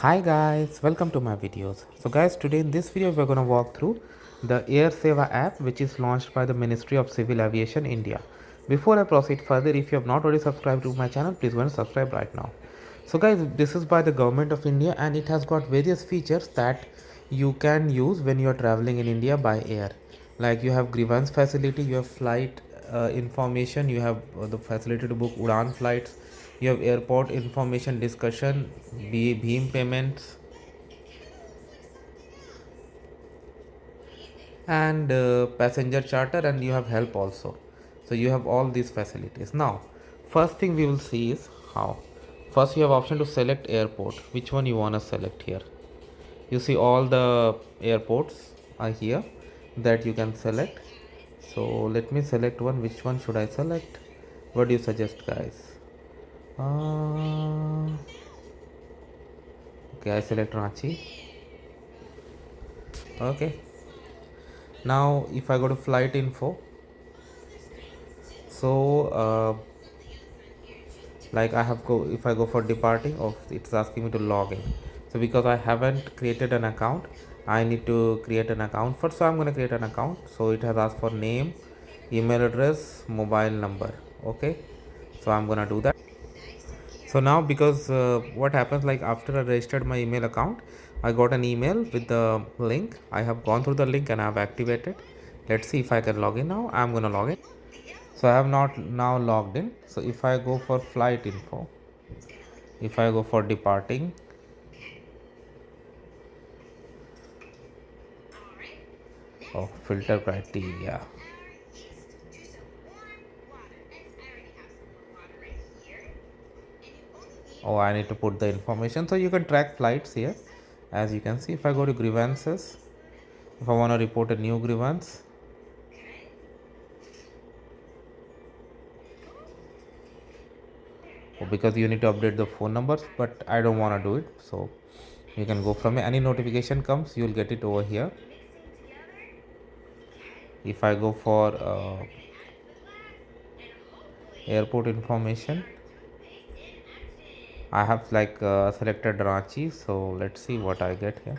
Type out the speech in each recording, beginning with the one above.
Hi guys, welcome to my videos. So guys, today in this video we're going to walk through the Air Sewa app, which is launched by the Ministry of Civil Aviation India. Before I proceed further, if you have not already subscribed to my channel, please go and subscribe right now. So guys, this is by the government of India and it has got various features that you can use when you are traveling in India by air. Like you have grievance facility, you have flight information, you have the facility to book Udan flights, you have airport information discussion, beam payments, and passenger charter, and you have help also. So you have all these facilities. Now first thing we will see is how. First you have option to select airport, which one you want to select here. You see all the airports are here that you can select. So let me select one. Which one should I select? What do you suggest, guys? uh, okay, I select Ranchi. Okay, now if I go to flight info, so like I have go if I go for departing, oh, it's asking me to log in. So because I haven't created an account, I need to create an account first. So I'm going to create an account. So it has asked for name, email address, mobile number. Okay, so I'm going to do that. So now because what happens, like after I registered my email account, I got an email with the link. I have gone through the link and I have activated. Let's see if I can log in now. I'm going to log in. So I have not now logged in. So if I go for flight info, if I go for departing, oh, filter criteria. Oh, I need to put the information. So you can track flights here. As you can see, if I go to grievances, if I want to report a new grievance, oh, because you need to update the phone numbers, but I don't want to do it. So you can go from any notification comes, you'll get it over here. If I go for airport information, I have like selected Ranchi. So let's see what I get here.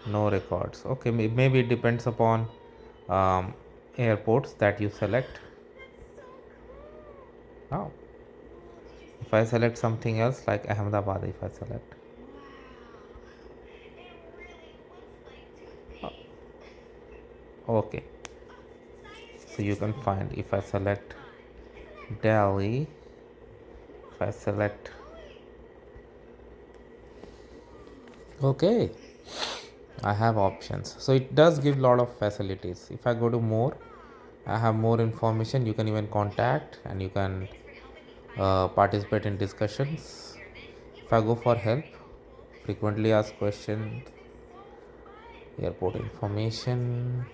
No records. Okay, maybe it depends upon um, airports that you select. Now if I select something else like Ahmedabad, if I select, okay, so you can find. If I select Delhi, if I select, okay, I have options. So it does give a lot of facilities. If I go to more, I have more information. You can even contact and you can participate in discussions. If I go for help, frequently asked questions, airport information,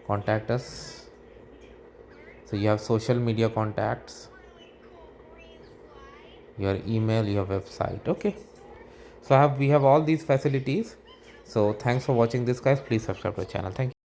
contact us. So you have social media contacts, your email, your website. Okay, so we have all these facilities. So thanks for watching this, guys. Please subscribe to the channel. Thank you.